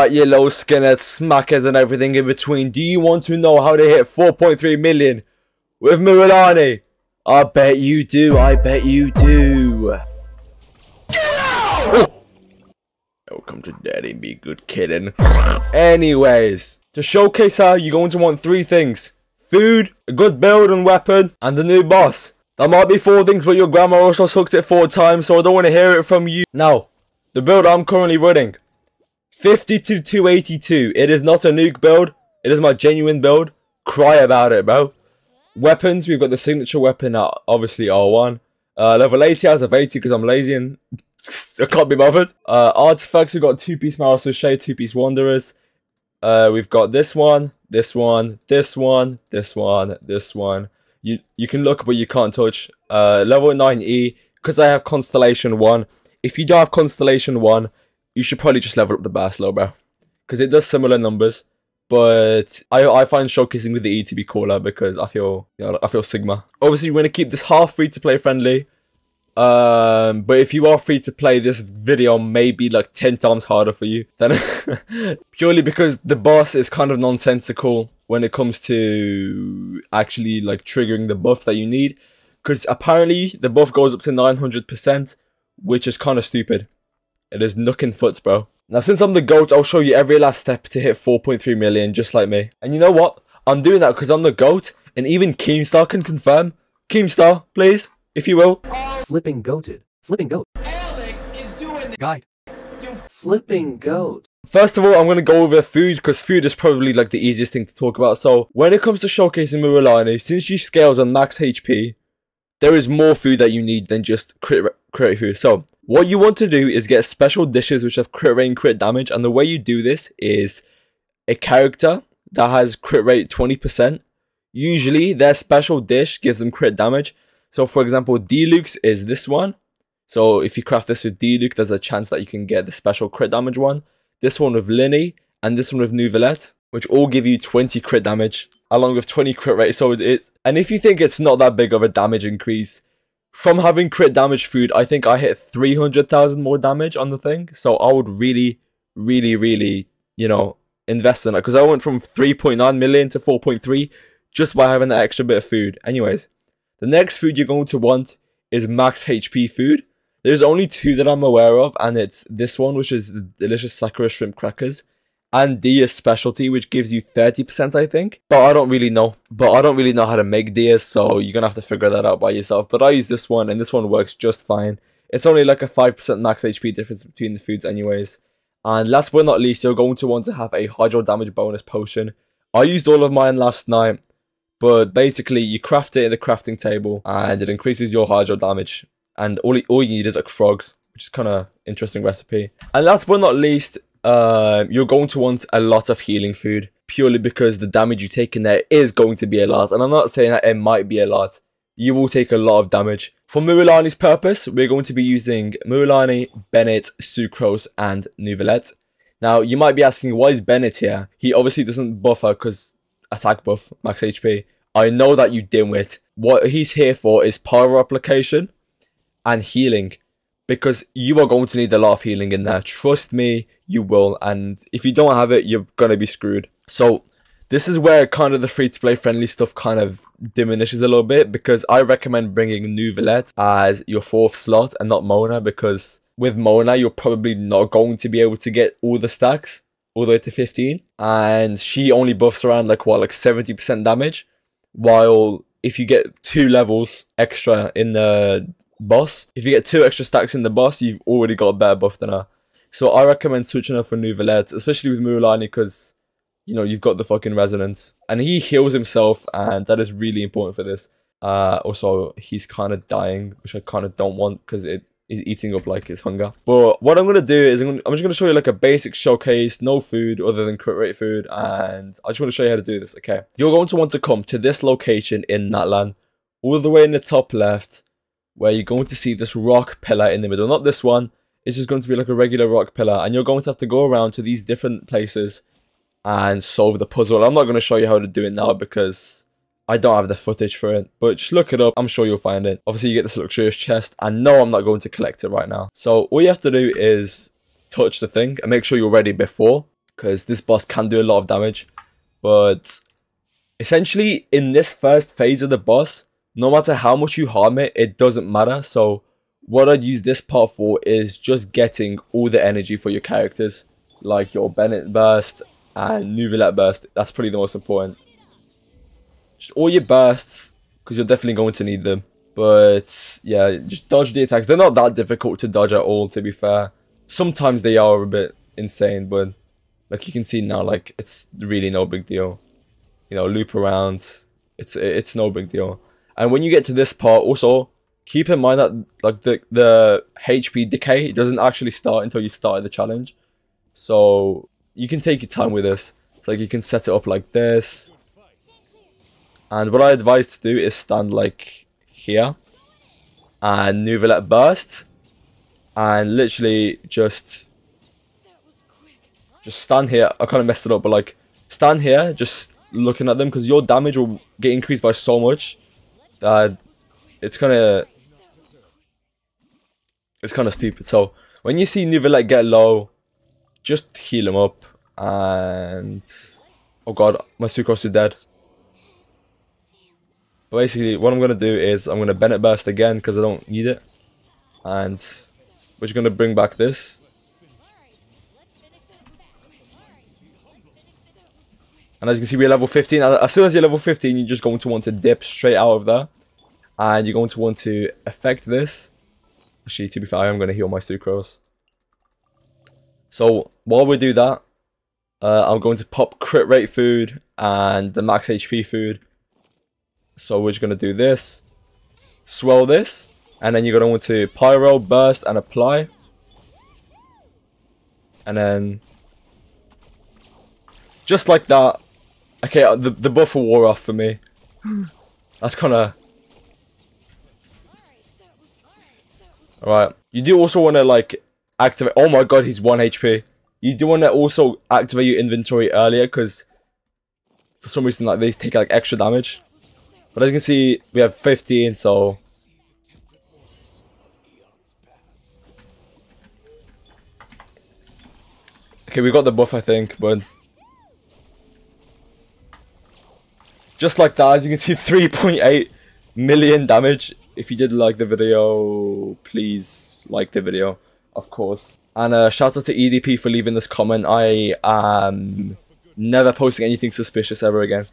Alright, you little skinheads, smackers and everything in between. Do you want to know how to hit 4.3 million with Mualani? I bet you do. I bet you do. Oh. Welcome to Daddy, be good kidding. Anyways, to showcase how, you're going to want 3 things. Food, a good build and weapon, and a new boss. That might be 4 things, but your grandma also sucks it 4 times, so I don't want to hear it from you. Now, the build I'm currently running. 50 to 282. It is not a nuke build. It is my genuine build. Cry about it, bro. Weapons, we've got the signature weapon at obviously R1. Level 80 out of 80 because I'm lazy and I can't be bothered. Artifacts, we've got 2-piece Marrow Sachet, 2-piece Wanderers. We've got this one, this one, this one, this one, this one. You can look but you can't touch. Level 9E, because I have Constellation 1. If you don't have Constellation 1, you should probably just level up the bar slow, bro. Because it does similar numbers. But I find showcasing with the E to be cooler because I feel Sigma. Obviously, we're going to keep this half free to play friendly. But if you are free to play, this video may be like 10 times harder for you. Than purely because the boss is kind of nonsensical when it comes to actually like triggering the buffs that you need. Because apparently the buff goes up to 900%, which is kind of stupid. It is nooking foots, bro. Now, since I'm the GOAT, I'll show you every last step to hit 4.3 million, just like me. And you know what? I'm doing that because I'm the GOAT, and even Keemstar can confirm. Keemstar, please, if you will. Flipping goated. Flipping goat. Alex is doing the Guide. Flipping goat. First of all, I'm going to go over food, because food is probably like the easiest thing to talk about. So, when it comes to showcasing Mualani, since she scales on max HP, there is more food that you need than just crit food. So, what you want to do is get special dishes which have crit rate and crit damage, and the way you do this is a character that has crit rate 20%. Usually their special dish gives them crit damage. So for example, D-Luke's is this one. So if you craft this with D-Luke, there's a chance that you can get the special crit damage one. This one with Linny, and this one with Nouvellette, which all give you 20 crit damage along with 20 crit rate. So and if you think it's not that big of a damage increase, from having crit damage food, I think I hit 300,000 more damage on the thing. So I would really, you know, invest in it. Because I went from 3.9 million to 4.3 just by having that extra bit of food. Anyways, the next food you're going to want is max HP food. There's only 2 that I'm aware of. And it's this one, which is the delicious Sakura Shrimp Crackers. And Dia's specialty, which gives you 30%, I think. But I don't really know. How to make Dia's, so you're going to have to figure that out by yourself. But I use this one, and this one works just fine. It's only like a 5% max HP difference between the foods anyways. And last but not least, you're going to want to have a hydro damage bonus potion. I used all of mine last night. But basically, you craft it in the crafting table, and it increases your hydro damage. And all you need is like frogs, which is kind of interesting recipe. And last but not least, you're going to want a lot of healing food, purely because the damage you take in there is going to be a lot. And I'm not saying that it might be a lot. You will take a lot of damage. For Mualani's purpose, we're going to be using Mualani, Bennett, Sucrose, and Nouvellette. Now, you might be asking, why is Bennett here? He obviously doesn't buffer because attack buff, max HP. I know that you dimwit. What he's here for is pyro application and healing. Because you are going to need a lot of healing in there. Trust me, you will. And if you don't have it, you're going to be screwed. So, this is where kind of the free-to-play friendly stuff kind of diminishes a little bit. Because I recommend bringing Nouvellette as your 4th slot and not Mona. Because with Mona, you're probably not going to be able to get all the stacks all the way to 15. And she only buffs around like, what, like 70% damage. While if you get 2 levels extra in the boss, if you get 2 extra stacks in the boss, you've already got a better buff than her. So I recommend switching her for Nouvellette, especially with Mualani, because you know you've got the fucking resonance and he heals himself, and that is really important for this. Also, he's kind of dying, which I kind of don't want because it is eating up like his hunger. But what I'm gonna do is I'm just gonna show you like a basic showcase, no food other than crit rate food, and I just want to show you how to do this. Okay, you're going to want to come to this location in Natlan, all the way in the top left, where you're going to see this rock pillar in the middle. Not this one. It's just going to be like a regular rock pillar. And you're going to have to go around to these different places and solve the puzzle. I'm not going to show you how to do it now because I don't have the footage for it. But just look it up. I'm sure you'll find it. Obviously, you get this luxurious chest. And no, I'm not going to collect it right now. So all you have to do is touch the thing and make sure you're ready before. because this boss can do a lot of damage. But essentially, in this first phase of the boss, no matter how much you harm it, it doesn't matter. So what I'd use this part for is just getting all the energy for your characters, like your Bennett burst and Nuvolette burst. That's probably the most important. Just all your bursts, because you're definitely going to need them. But yeah, just dodge the attacks. They're not that difficult to dodge at all, to be fair. Sometimes they are a bit insane, but like you can see now, like it's really no big deal. You know, loop around. It's no big deal. And when you get to this part, also keep in mind that like the HP decay doesn't actually start until you've started the challenge. So you can take your time with this. It's like you can set it up like this. And what I advise to do is stand like here and Nuvolette burst, and literally just stand here. I kind of messed it up, but like stand here just looking at them, because your damage will get increased by so much that it's kind of stupid. So when you see Nuvolette get low, just heal him up. And oh god, my Sucrose is dead. But basically what I'm going to do is I'm going to Bennett burst again because I don't need it, and we're just going to bring back this. And as you can see, we're level 15. As soon as you're level 15, you're just going to want to dip straight out of there. And you're going to want to affect this. Actually, to be fair, I am going to heal my Sucrose. So while we do that, I'm going to pop crit rate food and the max HP food. So we're just going to do this. Swell this. And then you're going to want to pyro, burst, and apply. And then just like that. Okay, the buffer wore off for me. That's kind of... Alright. You do also want to, like, activate... Oh my god, he's 1 HP. You do want to also activate your inventory earlier, because for some reason, like, they take, like, extra damage. But as you can see, we have 15, so... Okay, we got the buff, I think, but... Just like that, as you can see, 3.8 million damage. If you did like the video, please like the video, of course. And shout out to EDP for leaving this comment. I am never posting anything suspicious ever again.